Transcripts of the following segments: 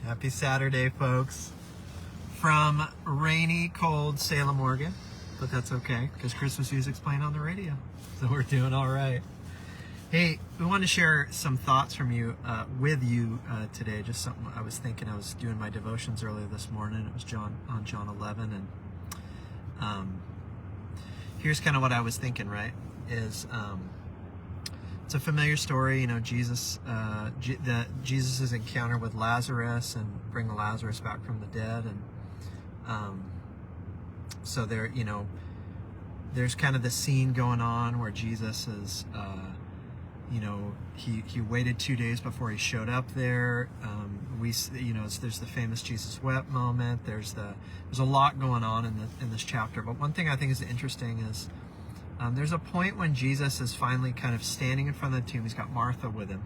Happy Saturday, folks. From rainy, cold Salem, Oregon. But that's okay, because Christmas music's playing on the radio. So we're doing all right. Hey, we want to share some thoughts from you, with you today. Just something I was thinking. I was doing my devotions earlier this morning. It was John 11. And here's kind of what I was thinking, right? Is it's a familiar story, you know, Jesus' encounter with Lazarus and bringing Lazarus back from the dead. And so there, you know, there's kind of the scene going on where Jesus is, you know, he waited 2 days before he showed up there. There's the famous Jesus wept moment. There's a lot going on in this chapter. But one thing I think is interesting is there's a point when Jesus is finally kind of standing in front of the tomb. He's got Martha with him,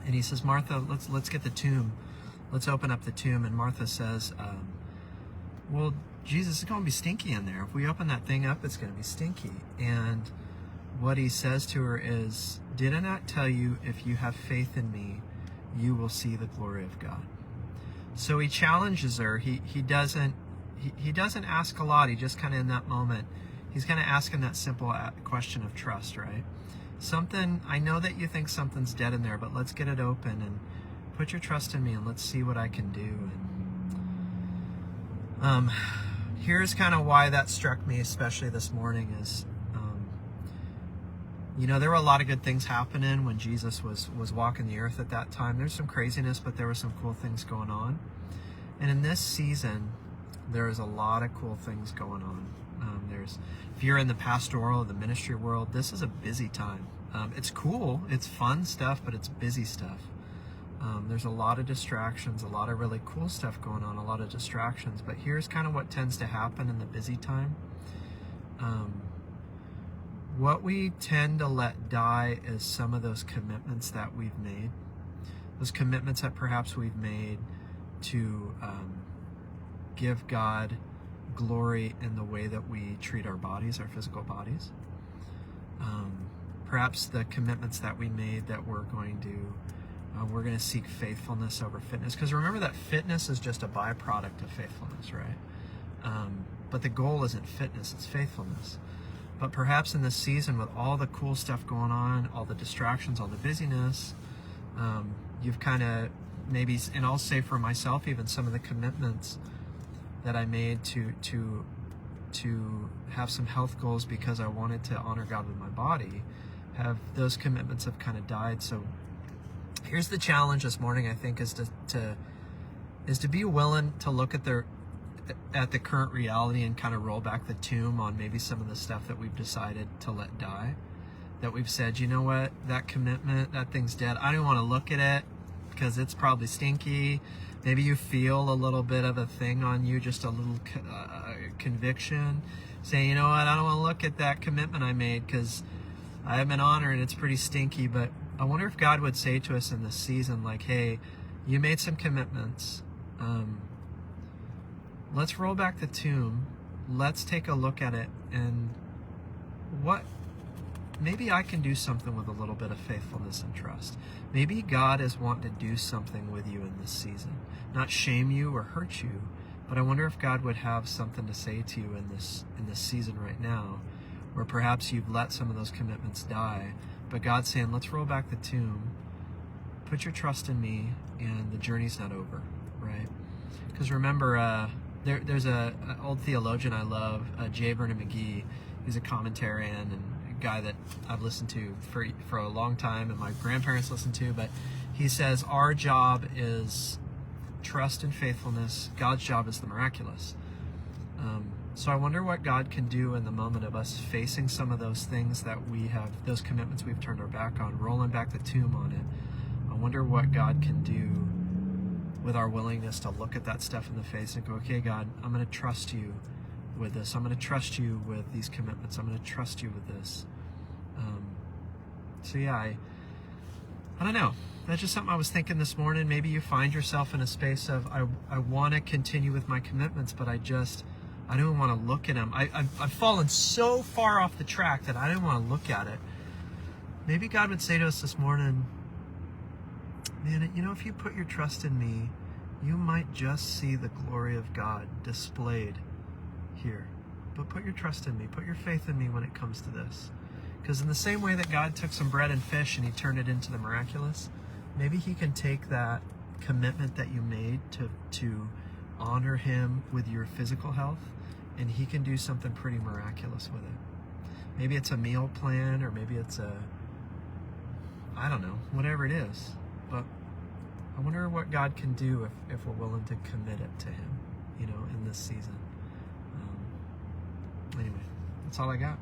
and he says, "Martha, let's get the tomb. Let's open up the tomb." And Martha says, "Well, Jesus, it's going to be stinky in there. If we open that thing up, it's going to be stinky." And what he says to her is, "Did I not tell you, if you have faith in me, you will see the glory of God?" So he challenges her. He doesn't ask a lot. He just kind of in that moment, he's kind of asking that simple question of trust, right? I know that you think something's dead in there, but let's get it open and put your trust in me and let's see what I can do. And here's kind of why that struck me, especially this morning, is you know, there were a lot of good things happening when Jesus was walking the earth at that time. There's some craziness, but there were some cool things going on. And in this season, there is a lot of cool things going on. If you're in the pastoral or the ministry world, this is a busy time. It's cool, it's fun stuff, but it's busy stuff. There's a lot of distractions, a lot of really cool stuff going on, a lot of distractions. But here's kind of what tends to happen in the busy time. What we tend to let die is some of those commitments that we've made. Those commitments that perhaps we've made to give God glory in the way that we treat our bodies, our physical bodies. Perhaps the commitments that we made that we're going to seek faithfulness over fitness. Because remember that fitness is just a byproduct of faithfulness, right? But the goal isn't fitness, it's faithfulness. But perhaps in this season, with all the cool stuff going on, all the distractions, all the busyness, you've kind of maybe, and I'll say for myself, even some of the commitments that I made to have some health goals because I wanted to honor God with my body, those commitments have kind of died. So here's the challenge this morning, I think, is to be willing to look at the current reality and kind of roll back the tomb on maybe some of the stuff that we've decided to let die, that we've said, you know what, that commitment, that thing's dead. I don't want to look at it because it's probably stinky. Maybe you feel a little bit of a thing on you, just a little conviction, saying, you know what, I don't want to look at that commitment I made because I have been honored. It's pretty stinky. But I wonder if God would say to us in this season, like, hey, you made some commitments. Let's roll back the tomb. Let's take a look at it, and maybe I can do something with a little bit of faithfulness and trust. Maybe God is wanting to do something with you in this season. Not shame you or hurt you, but I wonder if God would have something to say to you in this season right now, where perhaps you've let some of those commitments die, but God's saying, let's roll back the tomb, put your trust in me, and the journey's not over, right? Because remember, there's an old theologian I love, J. Vernon McGee. He's a commentarian and a guy that I've listened to for a long time, and my grandparents listened to, but he says our job is trust and faithfulness. God's job is the miraculous. So I wonder what God can do in the moment of us facing some of those things that we have, those commitments we've turned our back on, rolling back the tomb on it. I wonder what God can do with our willingness to look at that stuff in the face and go, okay, God, I'm going to trust you with this. I'm going to trust you with these commitments. I'm going to trust you with this. So yeah, I don't know. That's just something I was thinking this morning. Maybe you find yourself in a space of, I want to continue with my commitments, but I don't want to look at them. I've fallen so far off the track that I didn't want to look at it. Maybe God would say to us this morning, man, you know, if you put your trust in me you might just see the glory of God displayed here. But put your trust in me. Put your faith in me when it comes to this. Because in the same way that God took some bread and fish and he turned it into the miraculous, maybe he can take that commitment that you made to honor him with your physical health, and he can do something pretty miraculous with it. Maybe it's a meal plan, or maybe it's I don't know, whatever it is. But I wonder what God can do if we're willing to commit it to him, in this season. Anyway, that's all I got.